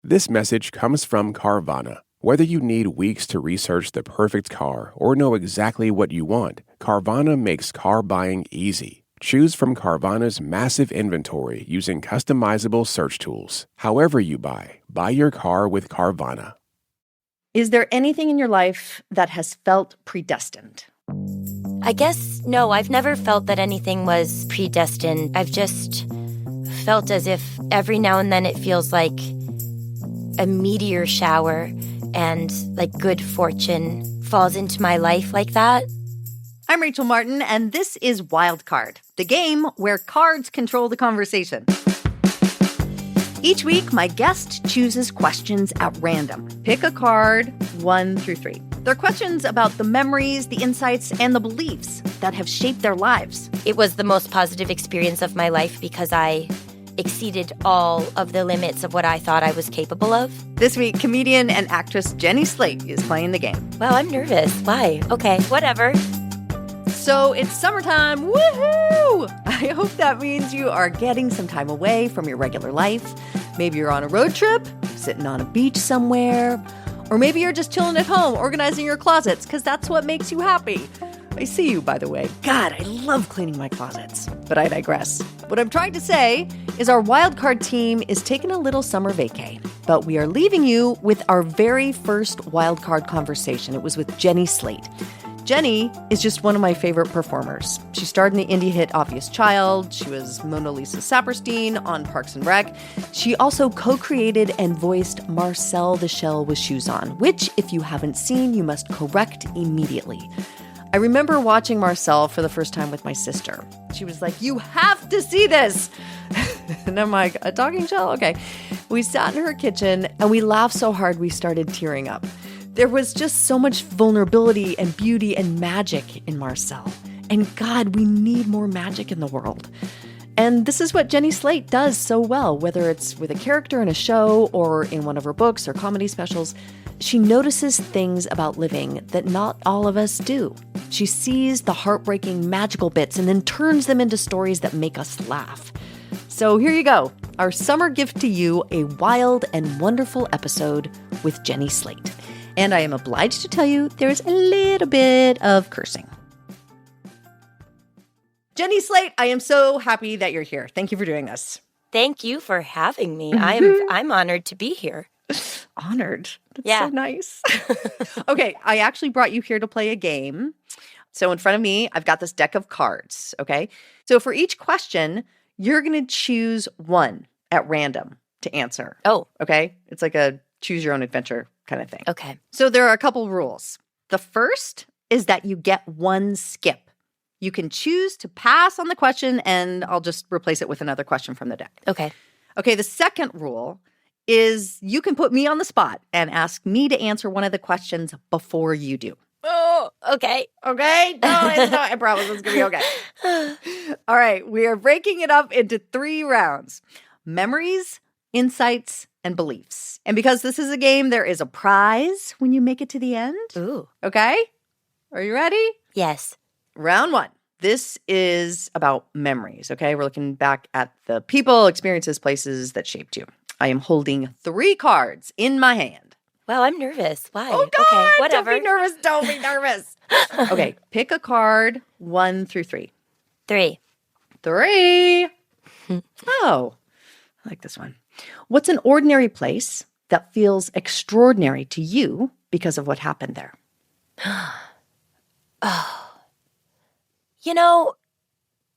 This message comes from Carvana. Whether you need weeks to research the perfect car or know exactly what you want, Carvana makes car buying easy. Choose from Carvana's massive inventory using customizable search tools. However you buy your car with Carvana. Is there anything in your life that has felt predestined? I guess, no, I've never felt that anything was predestined. I've just felt as if every now and then it feels like a meteor shower and like good fortune falls into my life like that. I'm Rachel Martin, and this is Wild Card, the game where cards control the conversation. Each week, my guest chooses questions at random. Pick a card, 1 through 3. They're questions about the memories, the insights, and the beliefs that have shaped their lives. It was the most positive experience of my life because I exceeded all of the limits of what I thought I was capable of. This week, comedian and actress Jenny Slate is playing the game. Wow, I'm nervous. Why? Okay, whatever. So it's summertime. Woohoo! I hope that means you are getting some time away from your regular life. Maybe you're on a road trip, sitting on a beach somewhere, or maybe you're just chilling at home, organizing your closets, because that's what makes you happy. I see you, by the way. God, I love cleaning my closets. But I digress. What I'm trying to say is our wildcard team is taking a little summer vacay, but we are leaving you with our very first wildcard conversation. It was with Jenny Slate. Jenny is just one of my favorite performers. She starred in the indie hit Obvious Child. She was Mona Lisa Saperstein on Parks and Rec. She also co-created and voiced Marcel the Shell with Shoes On, which, if you haven't seen, you must correct immediately. I remember watching Marcel for the first time with my sister. She was like, "You have to see this!" And I'm like, "A talking shell? Okay." We sat in her kitchen and we laughed so hard we started tearing up. There was just so much vulnerability and beauty and magic in Marcel. And God, we need more magic in the world. And this is what Jenny Slate does so well, whether it's with a character in a show or in one of her books or comedy specials. She notices things about living that not all of us do. She sees the heartbreaking, magical bits and then turns them into stories that make us laugh. So here you go, our summer gift to you, a wild and wonderful episode with Jenny Slate. And I am obliged to tell you there's a little bit of cursing. Jenny Slate, I am so happy that you're here. Thank you for doing this. Thank you for having me. I'm honored to be here. Honored? That's Yeah. so nice. Okay, I actually brought you here to play a game. So in front of me, I've got this deck of cards, okay? So for each question, you're going to choose one at random to answer. Oh. Okay? It's like a choose your own adventure kind of thing. Okay. So there are a couple rules. The first is that you get one skip. You can choose to pass on the question, and I'll just replace it with another question from the deck. Okay. Okay, the second rule is you can put me on the spot and ask me to answer one of the questions before you do. Oh, okay. Okay? No, it's not. I promise it's going to be okay. All right, we are breaking it up into 3 rounds. Memories, insights, and beliefs. And because this is a game, there is a prize when you make it to the end. Ooh. Okay? Are you ready? Yes. Round 1. This is about memories, okay? We're looking back at the people, experiences, places that shaped you. I am holding 3 cards in my hand. Wow, I'm nervous. Why? Oh, God! Okay, whatever. Don't be nervous. Don't be nervous. Okay, pick a card 1 through 3. 3. 3. Oh, I like this one. What's an ordinary place that feels extraordinary to you because of what happened there? Oh. You know,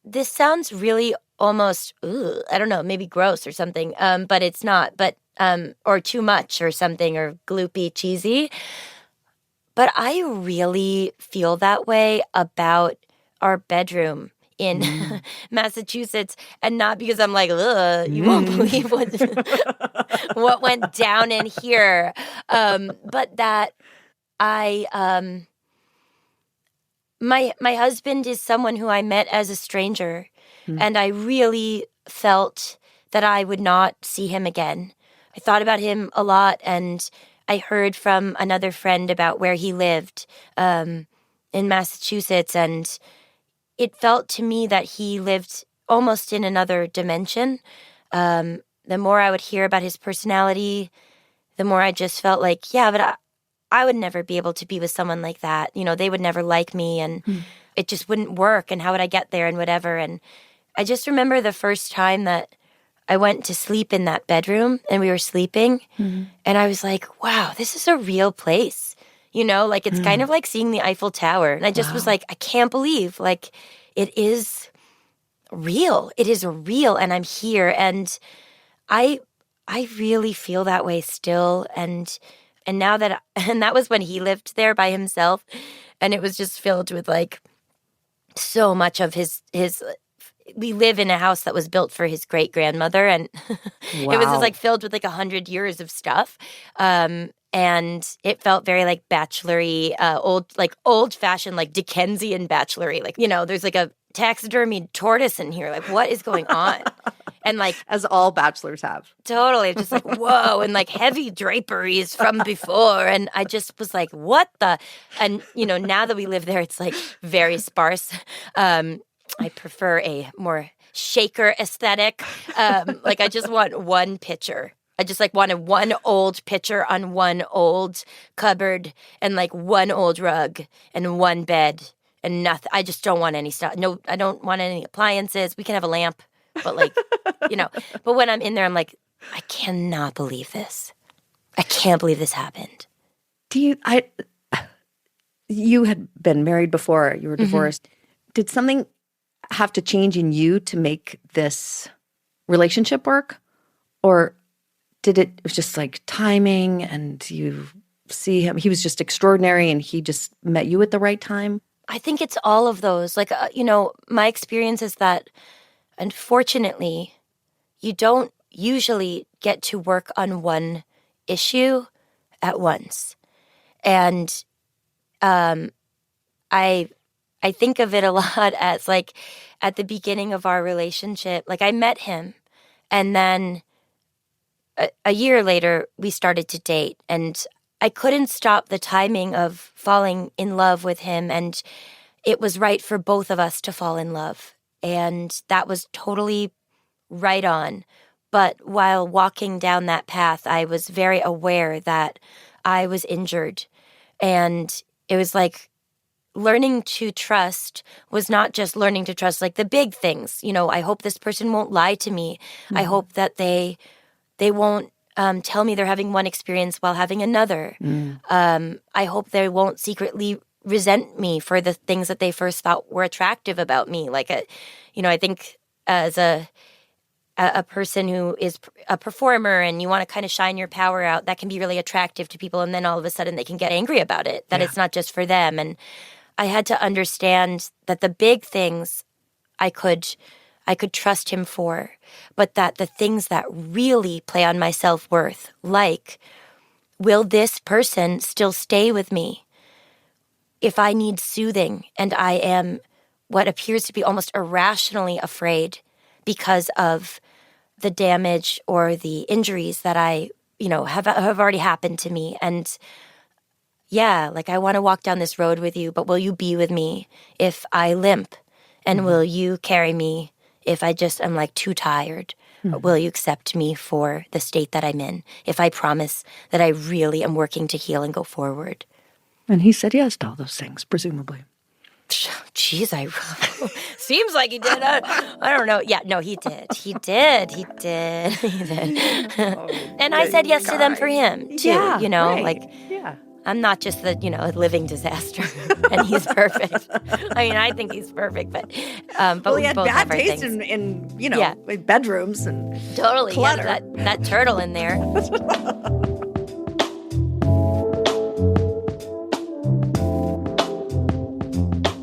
this sounds really almost, I don't know, maybe gross or something, but it's not. But or too much or something, or gloopy, cheesy. But I really feel that way about our bedroom in Massachusetts, and not because I'm like, you won't believe what went down in here, but that I my husband is someone who I met as a stranger, and I really felt that I would not see him again. I thought about him a lot, and I heard from another friend about where he lived in Massachusetts, and it felt to me that he lived almost in another dimension. The more I would hear about his personality, the more I just felt like, yeah, but I would never be able to be with someone like that. They would never like me, and it just wouldn't work. And how would I get there and whatever? And I just remember the first time that I went to sleep in that bedroom and we were sleeping, and I was like, wow, this is a real place. Like it's kind of like seeing the Eiffel Tower. And I just was like, I can't believe, like, it is real. It is real, and I'm here. And I really feel that way still. And now that, and that was when he lived there by himself, and it was just filled with like so much of his. We live in a house that was built for his great grandmother, and it was just like filled with like 100 years of stuff. And it felt very like bachelory, old fashioned, like Dickensian bachelory. Like, there's like a taxidermied tortoise in here. Like, what is going on? And like, as all bachelors have. Totally. Just like, whoa. And like heavy draperies from before. And I just was like, what the? And, now that we live there, it's like very sparse. I prefer a more shaker aesthetic. Like I just want one picture. I just like wanted one old picture on one old cupboard and like one old rug and one bed and nothing. I just don't want any stuff. No, I don't want any appliances. We can have a lamp, but like, but when I'm in there, I'm like, I cannot believe this. I can't believe this happened. You had been married before, you were divorced. Did something have to change in you to make this relationship work? Or it was just like timing and you see him, he was just extraordinary and he just met you at the right time? I think it's all of those. Like, my experience is that, unfortunately, you don't usually get to work on one issue at once. And I think of it a lot as like at the beginning of our relationship, like I met him and then a year later we started to date, and I couldn't stop the timing of falling in love with him, and it was right for both of us to fall in love. And that was totally right on. But while walking down that path, I was very aware that I was injured. And it was like learning to trust was not just learning to trust like the big things. I hope this person won't lie to me. I hope that they won't tell me they're having one experience while having another. I hope they won't secretly resent me for the things that they first thought were attractive about me. Like, I think as a person who is a performer and you want to kind of shine your power out, that can be really attractive to people. And then all of a sudden they can get angry about it, that it's not just for them. And I had to understand that the big things I could trust him for, but that the things that really play on my self-worth, like, will this person still stay with me if I need soothing and I am what appears to be almost irrationally afraid because of the damage or the injuries that I, have already happened to me. And yeah, like I want to walk down this road with you, but will you be with me if I limp? And will you carry me if I just am like too tired? Or will you accept me for the state that I'm in if I promise that I really am working to heal and go forward? And he said yes to all those things, presumably. Jeez, seems like he did. I don't know. Yeah, no, he did. He did. And I said yes to them for him too. Right. I'm not just the a living disaster, and he's perfect. I mean, I think he's perfect, but we had both bad have our taste things. in bedrooms and Totally, clutter. yeah, that turtle in there.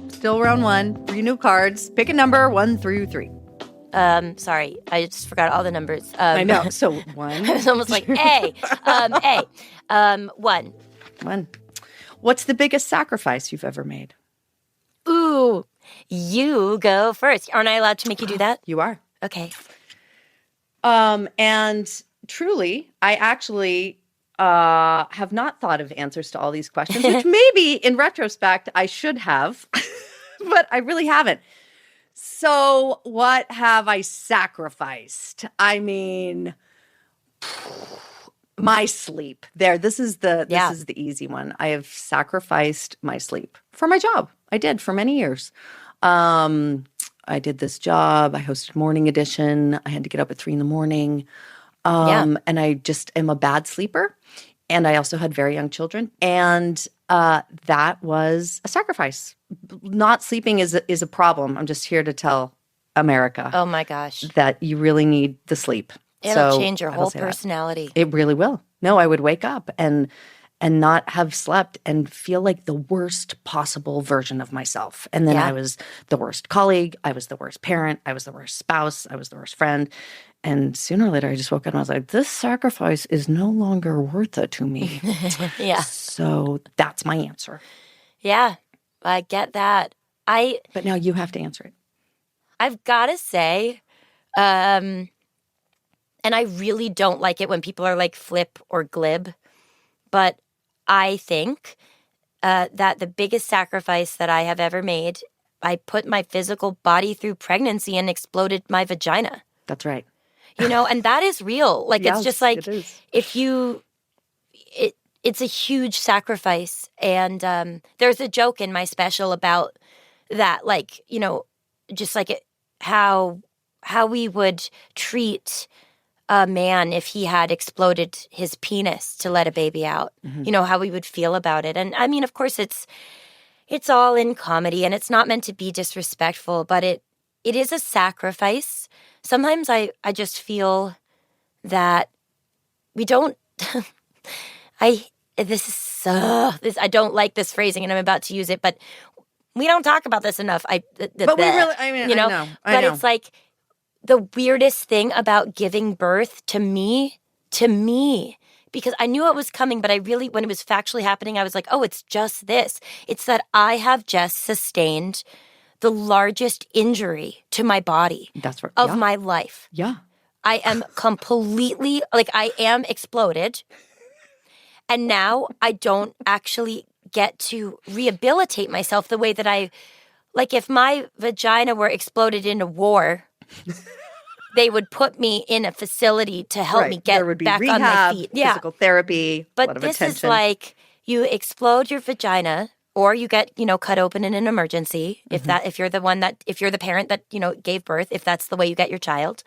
Still round one. 3 new cards. Pick a number 1 through 3. Sorry, I just forgot all the numbers. I know. So 1. I was almost like A. A. 1. 1. What's the biggest sacrifice you've ever made? Ooh, you go first. Aren't I allowed to make you do that? You are. Okay. And truly, I actually have not thought of answers to all these questions, which maybe in retrospect I should have, but I really haven't. So what have I sacrificed? I mean, My sleep. This is the easy one. I have sacrificed my sleep for my job. I did for many years. I did this job. I hosted Morning Edition. I had to get up at 3 a.m. And I just am a bad sleeper. And I also had very young children. And that was a sacrifice. Not sleeping is a problem. I'm just here to tell America. Oh my gosh. That you really need the sleep. It'll change your whole personality. It really will. No, I would wake up and not have slept and feel like the worst possible version of myself. And then I was the worst colleague. I was the worst parent. I was the worst spouse. I was the worst friend. And sooner or later, I just woke up and I was like, this sacrifice is no longer worth it to me. Yeah. So that's my answer. Yeah, I get that. But now you have to answer it. I've got to say, and I really don't like it when people are like flip or glib, but I think that the biggest sacrifice that I have ever made, I put my physical body through pregnancy and exploded my vagina. That's right. And that is real. Like, yes, it's just like, it it's a huge sacrifice. And there's a joke in my special about that, like, just like how we would treat a man if he had exploded his penis to let a baby out, how we would feel about it. And I mean, of course, it's all in comedy and it's not meant to be disrespectful, but it is a sacrifice. Sometimes I just feel that we don't, I don't like this phrasing and I'm about to use it, but we don't talk about this enough. But we really, I know. It's like, the weirdest thing about giving birth to me, because I knew it was coming, but when it was factually happening, I was like, oh, it's just this. It's that I have just sustained the largest injury to my body of my life. Yeah. I am completely, I am exploded. And now I don't actually get to rehabilitate myself the way that if my vagina were exploded in a war, they would put me in a facility to help me get back rehab, on my feet. Yeah, physical therapy. But a lot of this attention. is like you explode your vagina, or you get cut open in an emergency. If you're the parent that gave birth, if that's the way you get your child.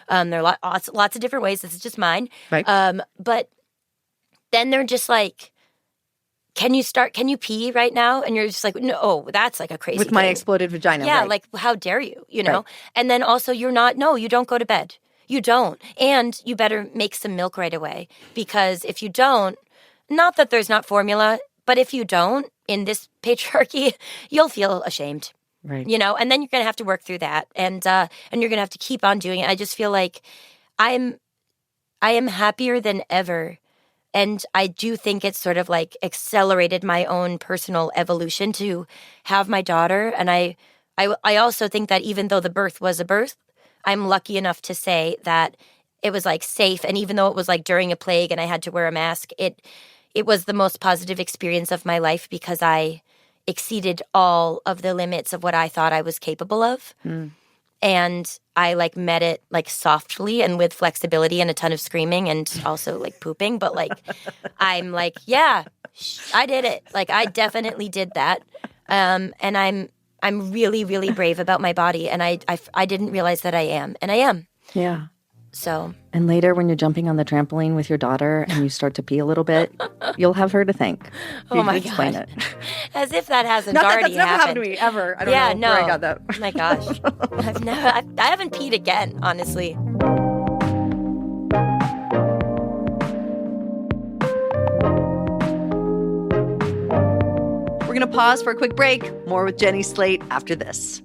There are lots of different ways. This is just mine. Right. But then they're just like, can you pee right now? And you're just like, no, that's like a crazy with my thing. exploded vagina. Yeah, right. like, how dare you, Right. And then also you don't go to bed. You don't. And you better make some milk right away. Because if you don't, not that there's not formula, but if you don't, in this patriarchy, you'll feel ashamed. Right. And then you're going to have to work through that. And you're going to have to keep on doing it. I just feel like I am happier than ever. And I do think it's sort of like accelerated my own personal evolution to have my daughter. And I also think that even though the birth was a birth, I'm lucky enough to say that it was like safe. And even though it was like during a plague and I had to wear a mask, it was the most positive experience of my life because I exceeded all of the limits of what I thought I was capable of. And I met it softly and with flexibility and a ton of screaming and also pooping. But I'm yeah, I did it. I definitely did that. And I'm really, really brave about my body. And I didn't realize that I am. And I am. Yeah. So. And later when you're jumping on the trampoline with your daughter and you start to pee a little bit, you'll have her to thank. Oh my explain God. It. As if that hasn't Not already that that's never happened. happened to me ever. I don't know where I got that. Oh my gosh. I haven't peed again, honestly. We're going to pause for a quick break. More with Jenny Slate after this.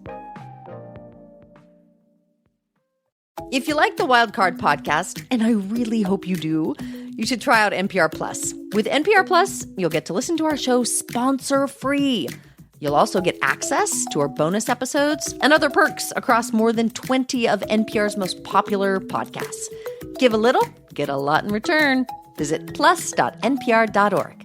If you like the Wildcard podcast, and I really hope you do, you should try out NPR Plus. With NPR Plus, you'll get to listen to our show sponsor-free. You'll also get access to our bonus episodes and other perks across more than 20 of NPR's most popular podcasts. Give a little, get a lot in return. Visit plus.npr.org.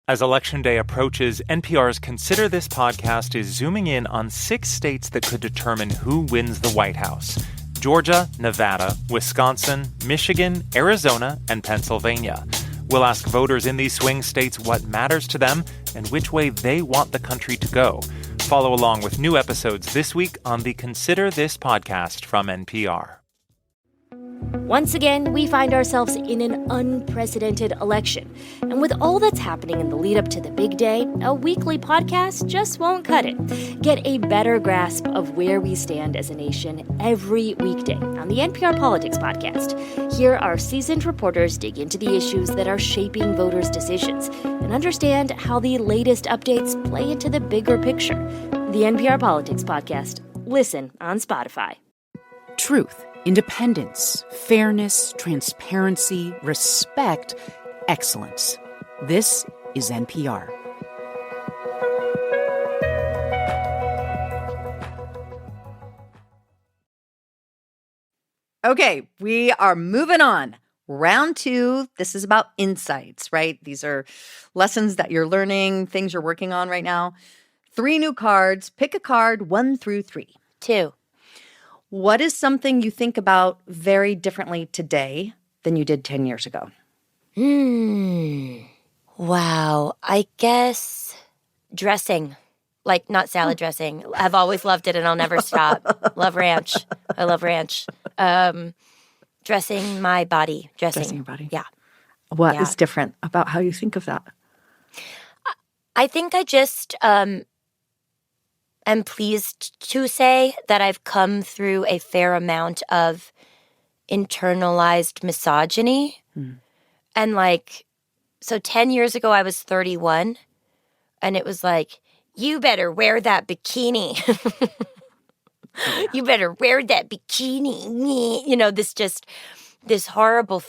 As Election Day approaches, NPR's Consider This podcast is zooming in on 6 states that could determine who wins the White House. Georgia, Nevada, Wisconsin, Michigan, Arizona, and Pennsylvania. We'll ask voters in these swing states what matters to them and which way they want the country to go. Follow along with new episodes this week on the Consider This podcast from NPR. Once again, we find ourselves in an unprecedented election. And with all that's happening in the lead up to the big day, a weekly podcast just won't cut it. Get a better grasp of where we stand as a nation every weekday on the NPR Politics Podcast. Here, our seasoned reporters dig into the issues that are shaping voters' decisions and understand how the latest updates play into the bigger picture. The NPR Politics Podcast. Listen on Spotify. Truth, independence, fairness, transparency, respect, excellence. This is NPR. Okay, we are moving on. Round 2, this is about insights, right? These are lessons that you're learning, things you're working on right now. 3 new cards. Pick a card 1 through 3. 2. What is something you think about very differently today than you did 10 years ago? Wow. I guess dressing. Like, not salad dressing. I've always loved it and I'll never stop. Love ranch. I love ranch. Dressing my body. Dressing your body. Yeah. What is different about how you think of that? I think I just am pleased to say that I've come through a fair amount of internalized misogyny. And so 10 years ago I was 31 and it was like, you better wear that bikini. You better wear that bikini. You know, this horrible,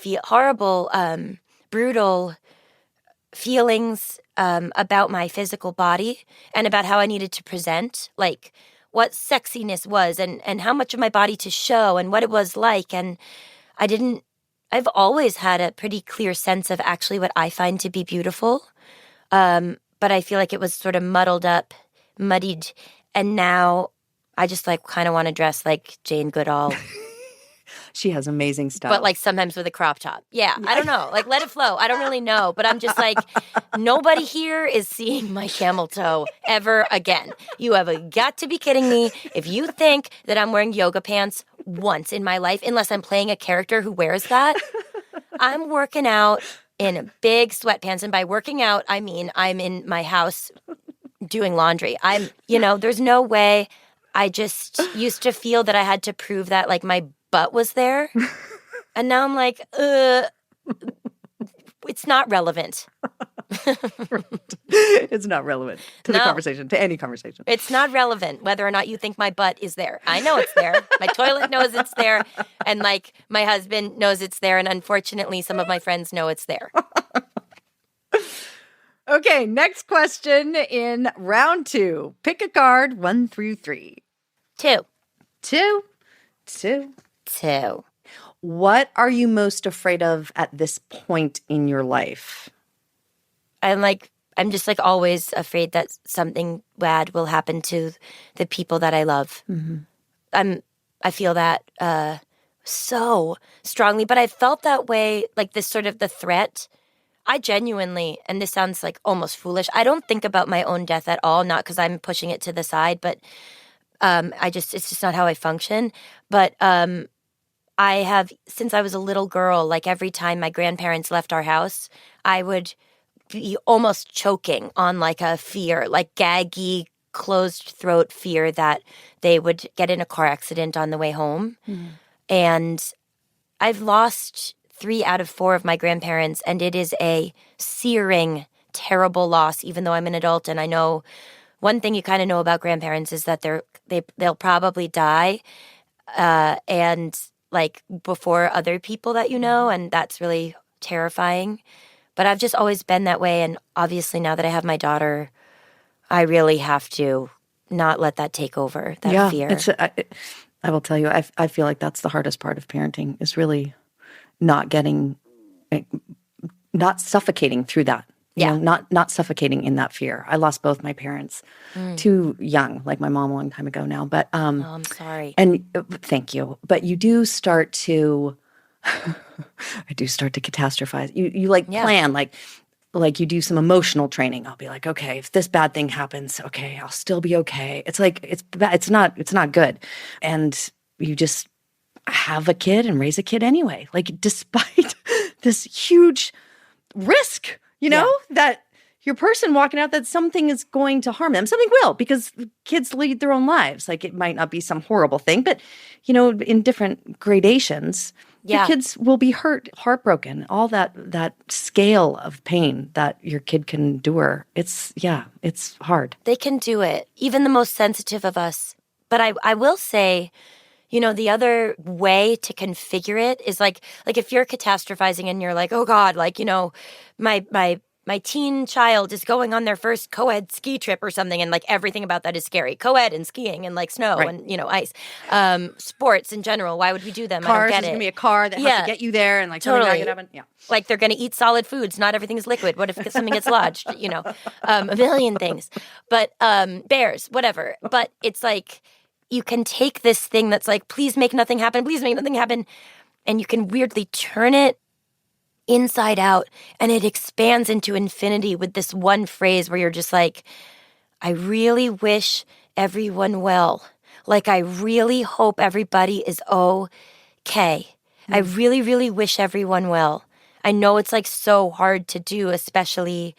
brutal feelings about my physical body and about how I needed to present, like what sexiness was and how much of my body to show and what it was like. And I've always had a pretty clear sense of actually what I find to be beautiful. But I feel like it was sort of muddied. And now I just kind of want to dress like Jane Goodall. She has amazing stuff. But sometimes with a crop top. Yeah, I don't know. Let it flow. I don't really know. But I'm just nobody here is seeing my camel toe ever again. You have got to be kidding me if you think that I'm wearing yoga pants once in my life, unless I'm playing a character who wears that. I'm working out in big sweatpants. And by working out, I mean I'm in my house doing laundry. There's no way. I just used to feel that I had to prove that my butt was there. And now I'm like, it's not relevant. It's not relevant to the conversation, to any conversation. It's not relevant whether or not you think my butt is there. I know it's there. My toilet knows it's there. And my husband knows it's there. And unfortunately, some of my friends know it's there. Okay, next question in round 2. Pick a card 1 through 3. 2. 2. 2. 2. What are you most afraid of at this point in your life? I'm just always afraid that something bad will happen to the people that I love. Mm-hmm. I feel that so strongly, but I felt that way, this sort of the threat. I genuinely, and this sounds almost foolish, I don't think about my own death at all, not because I'm pushing it to the side, but it's just not how I function. But I have, since I was a little girl, every time my grandparents left our house, I would be almost choking on a fear, gaggy, closed throat fear that they would get in a car accident on the way home. Mm. And I've lost 3 out of 4 of my grandparents, and it is a searing, terrible loss, even though I'm an adult. And I know one thing you kind of know about grandparents is that they'll probably die and before other people that you know, and that's really terrifying. But I've just always been that way, and obviously now that I have my daughter, I really have to not let that take over, that fear. I will tell you, I feel like that's the hardest part of parenting, is really not suffocating through that. You know, not suffocating in that fear. I lost both my parents too young, like my mom a long time ago now. But I'm sorry. And thank you. But you do start to, I do start to catastrophize. You like plan, like you do some emotional training. I'll be like, okay, if this bad thing happens, okay, I'll still be okay. It's like it's bad. It's not good, and you just have a kid and raise a kid anyway. Like despite this huge risk, you know, that your person walking out, that something is going to harm them. Something will, because kids lead their own lives. Like it might not be some horrible thing, but, you know, in different gradations, your kids will be hurt, heartbroken, all that scale of pain that your kid can endure. It's hard. They can do it, even the most sensitive of us. But I will say, you know, the other way to configure it is like if you're catastrophizing and you're like, oh God, like, you know, my teen child is going on their first co-ed ski trip or something, and like everything about that is scary. Co-ed and skiing and like snow and, you know, ice. Sports in general, why would we do them? Cars, I don't get there's it. going to be a car that has to get you there, and like totally. something happen. Yeah. Like they're going to eat solid foods. Not everything is liquid. What if something gets lodged? You know, a million things. But bears, whatever. But it's like you can take this thing that's like, please make nothing happen. Please make nothing happen. And you can weirdly turn it inside out, and it expands into infinity with this one phrase where you're just like, I really wish everyone well. Like, I really hope everybody is okay. I really, really wish everyone well. I know it's like so hard to do, especially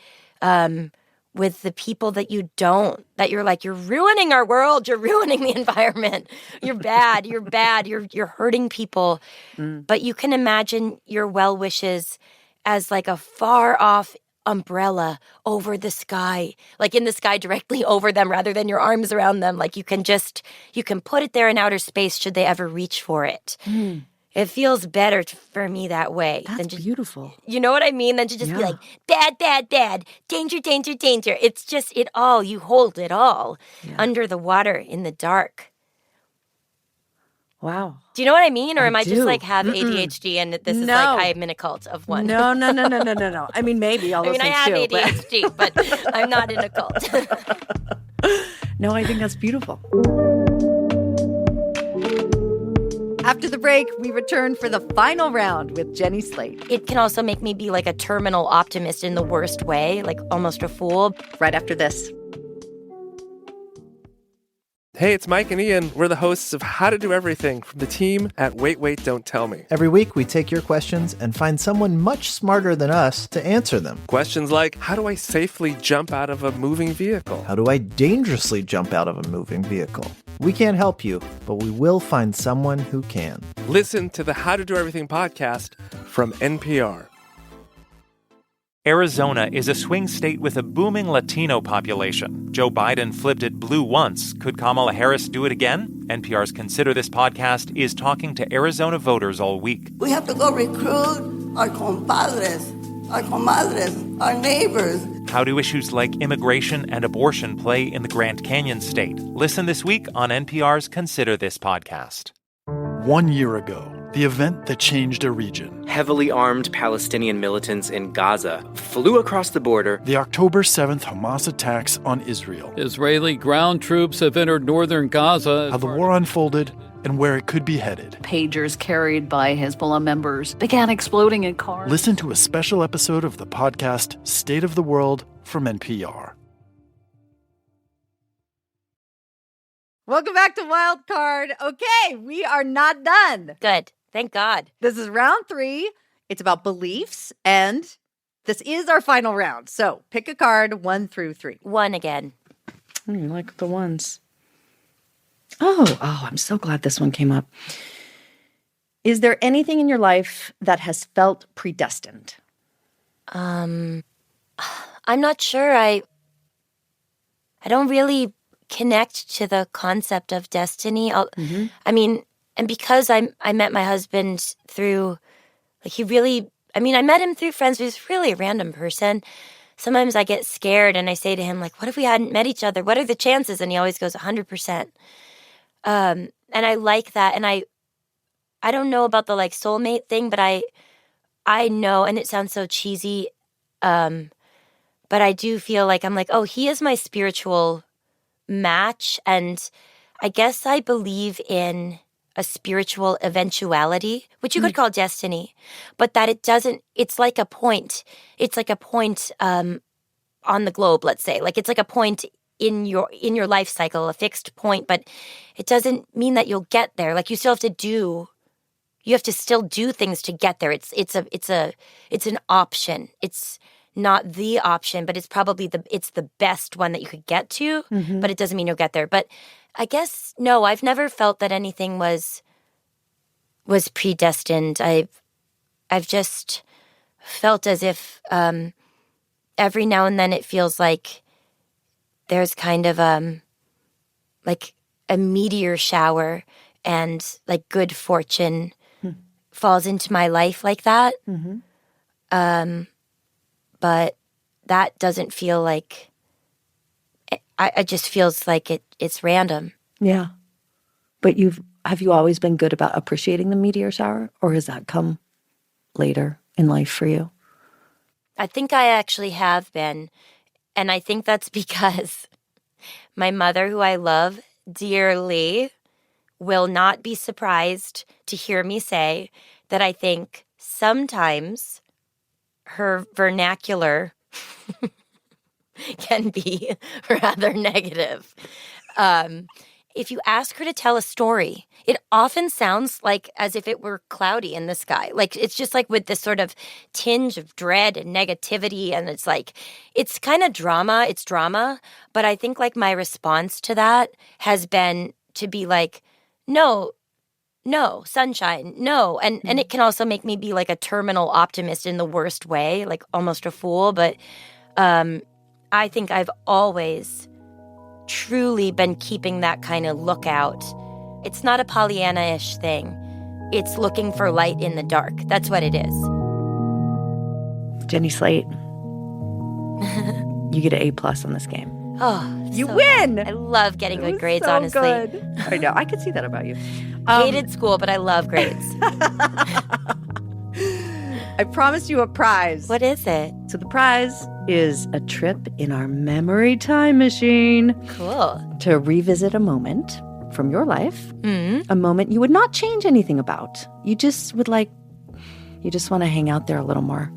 with the people that you don't, that you're like, you're ruining our world. You're ruining the environment. You're bad. You're hurting people. But you can imagine your well wishes as like a far off umbrella over the sky, like in the sky directly over them rather than your arms around them. Like you can put it there in outer space should they ever reach for it. It feels better for me that way. That's beautiful. You know what I mean? Than to just be like, bad, bad, bad, danger, danger, danger. It's just it all. You hold it all under the water in the dark. Wow. Do you know what I mean? Or am I do. just like have ADHD and this is like I'm in a cult of one? No. I mean, maybe all those things I have too, ADHD, but I'm not in a cult. No, I think that's beautiful. After the break, we return for the final round with Jenny Slate. It can also make me be like a terminal optimist in the worst way, like almost a fool. Right after this. Hey, it's Mike and Ian. We're the hosts of How to Do Everything from the team at Wait, Wait, Don't Tell Me. Every week, we take your questions and find someone much smarter than us to answer them. Questions like, how do I safely jump out of a moving vehicle? How do I dangerously jump out of a moving vehicle? We can't help you, but we will find someone who can. Listen to the How to Do Everything podcast from NPR. Arizona is a swing state with a booming Latino population. Joe Biden flipped it blue once. Could Kamala Harris do it again? NPR's Consider This podcast is talking to Arizona voters all week. We have to go recruit our compadres, our comadres, our neighbors. How do issues like immigration and abortion play in the Grand Canyon state? Listen this week on NPR's Consider This podcast. 1 year ago, the event that changed a region. Heavily armed Palestinian militants in Gaza flew across the border. The October 7th Hamas attacks on Israel. Israeli ground troops have entered northern Gaza. How the war unfolded and where it could be headed. Pagers carried by Hezbollah members began exploding in cars. Listen to a special episode of the podcast State of the World from NPR. Welcome back to Wild Card. Okay, we are not done. Good. Thank God. This is round 3. It's about beliefs, and this is our final round. So pick a card 1 through 3. 1 again. I like the ones. Oh, I'm so glad this one came up. Is there anything in your life that has felt predestined? I'm not sure. I don't really connect to the concept of destiny. I mean, and because I met my husband through, like I met him through friends, but he's really a random person. Sometimes I get scared and I say to him, like, what if we hadn't met each other? What are the chances? And he always goes 100%. And I like that. And I don't know about the like soulmate thing, but I know, and it sounds so cheesy, But I do feel like I'm like, oh, he is my spiritual match. And I guess I believe in a spiritual eventuality, which you could call destiny, but that it's like a point. It's like a point on the globe, let's say. Like it's like a point in your life cycle, a fixed point, but it doesn't mean that you'll get there. Like you still have to still do things to get there. It's an option. It's not the option, but it's probably the best one that you could get to, but it doesn't mean you'll get there. But I guess, no, I've never felt that anything was predestined. I've just felt as if every now and then it feels like there's kind of like a meteor shower and like good fortune falls into my life like that. But that doesn't feel like it just feels like it's random. Yeah. But have you always been good about appreciating the meteor shower, or has that come later in life for you? I think I actually have been. And I think that's because my mother, who I love dearly, will not be surprised to hear me say that I think sometimes her vernacular can be rather negative. If you ask her to tell a story, it often sounds like as if it were cloudy in the sky. Like it's just like with this sort of tinge of dread and negativity. And it's like, it's kind of drama. It's drama. But I think like my response to that has been to be like, no, sunshine, no. And it can also make me be like a terminal optimist in the worst way, like almost a fool. But I think I've always truly been keeping that kind of lookout. It's not a Pollyanna-ish thing. It's looking for light in the dark. That's what it is. Jenny Slate, you get an A+ on this game. Oh, you win! Fun. I love getting good grades, honestly. Good. I know. I could see that about you. Hated school, but I love grades. I promised you a prize. What is it? So the prize is a trip in our memory time machine. Cool. To revisit a moment from your life, a moment you would not change anything about. You just want to hang out there a little more.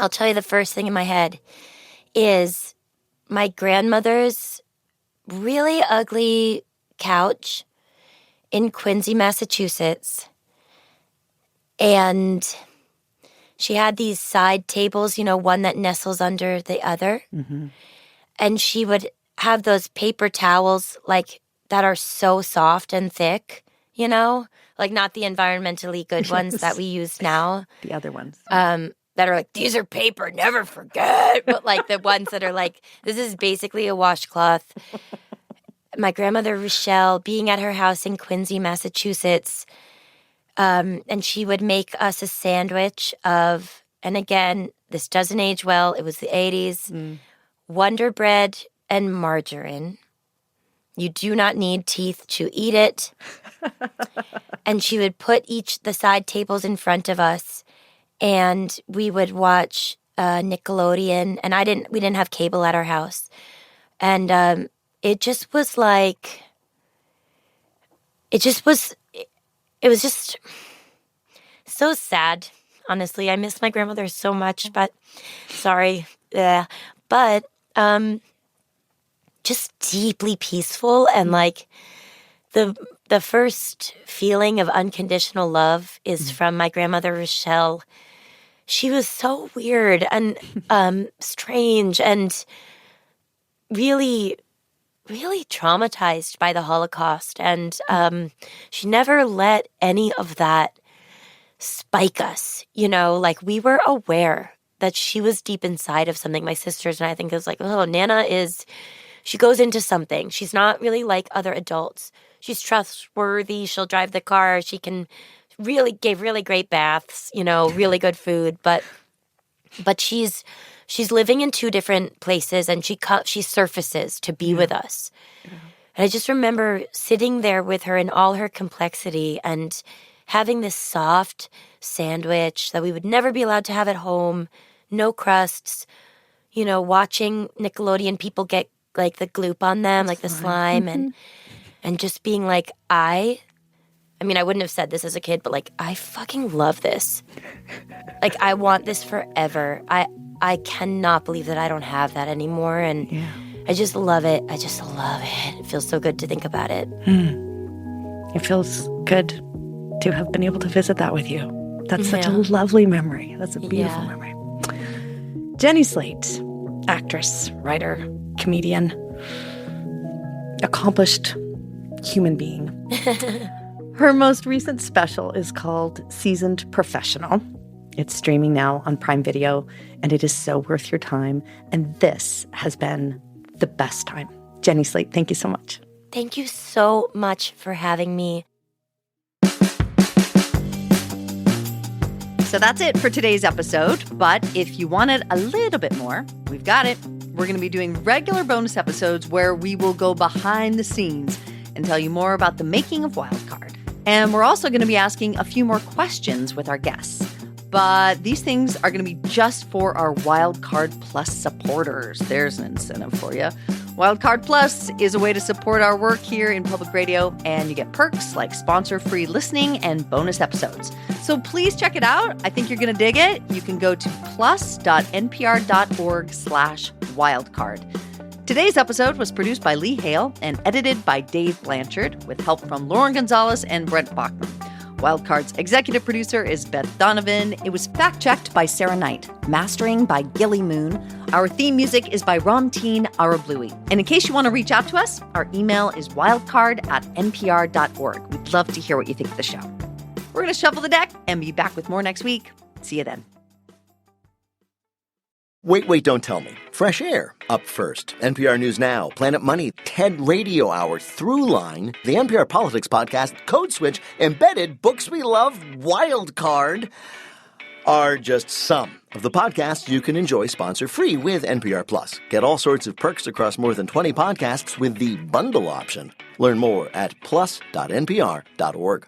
I'll tell you the first thing in my head is my grandmother's really ugly couch in Quincy, Massachusetts. And she had these side tables, one that nestles under the other. And she would have those paper towels like that are so soft and thick, like not the environmentally good ones that we use now. The other ones. That are like, these are paper, never forget. But like the ones that are like, this is basically a washcloth. My grandmother, Rochelle, being at her house in Quincy, Massachusetts, and she would make us a sandwich of, and again, this doesn't age well, it was the 80s, Wonder Bread and margarine. You do not need teeth to eat it. And she would put the side tables in front of us, and we would watch Nickelodeon. And we didn't have cable at our house. And it just was like, it was just so sad, honestly. I miss my grandmother so much, but sorry. Yeah. But just deeply peaceful, and like the first feeling of unconditional love is from my grandmother, Rochelle. She was so weird and strange and really, really traumatized by the Holocaust. And she never let any of that spike us, like we were aware that she was deep inside of something. My sisters and I think it was like, oh, Nana she goes into something. She's not really like other adults. She's trustworthy. She'll drive the car. She can gave really great baths, really good food. But she's living in two different places, and she surfaces to be with us. Yeah. And I just remember sitting there with her in all her complexity and having this soft sandwich that we would never be allowed to have at home, no crusts, watching Nickelodeon people get like the gloop on them, like the slime, and just being like, I wouldn't have said this as a kid, but like, I fucking love this. Like, I want this forever. I cannot believe that I don't have that anymore, and I just love it. I just love it. It feels so good to think about it. It feels good to have been able to visit that with you. That's such a lovely memory. That's a beautiful memory. Jenny Slate, actress, writer, comedian, accomplished human being. Her most recent special is called Seasoned Professional. It's streaming now on Prime Video, and it is so worth your time. And this has been the best time. Jenny Slate, thank you so much. Thank you so much for having me. So that's it for today's episode. But if you wanted a little bit more, we've got it. We're going to be doing regular bonus episodes where we will go behind the scenes and tell you more about the making of Wildcard. And we're also going to be asking a few more questions with our guests. But these things are going to be just for our Wildcard Plus supporters. There's an incentive for you. Wildcard Plus is a way to support our work here in public radio, and you get perks like sponsor-free listening and bonus episodes. So please check it out. I think you're going to dig it. You can go to plus.npr.org/wildcard. Today's episode was produced by Lee Hale and edited by Dave Blanchard with help from Lauren Gonzalez and Brent Bachman. Wildcard's executive producer is Beth Donovan. It was fact-checked by Sarah Knight. Mastering by Gilly Moon. Our theme music is by Ramteen Arablui. And in case you want to reach out to us, our email is wildcard@npr.org. We'd love to hear what you think of the show. We're going to shuffle the deck and be back with more next week. See you then. Wait, don't tell me. Fresh Air, up first. NPR News Now, Planet Money, TED Radio Hour, Throughline, the NPR Politics Podcast, Code Switch, Embedded, Books We Love, Wildcard are just some of the podcasts you can enjoy sponsor-free with NPR Plus. Get all sorts of perks across more than 20 podcasts with the bundle option. Learn more at plus.npr.org.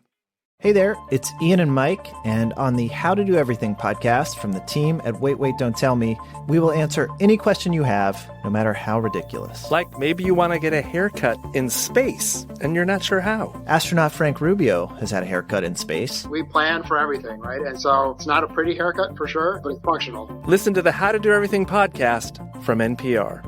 Hey there, it's Ian and Mike, and on the How to Do Everything podcast from the team at Wait, Don't Tell Me, we will answer any question you have, no matter how ridiculous. Like maybe you want to get a haircut in space, and you're not sure how. Astronaut Frank Rubio has had a haircut in space. We plan for everything, right? And so it's not a pretty haircut for sure, but it's functional. Listen to the How to Do Everything podcast from NPR.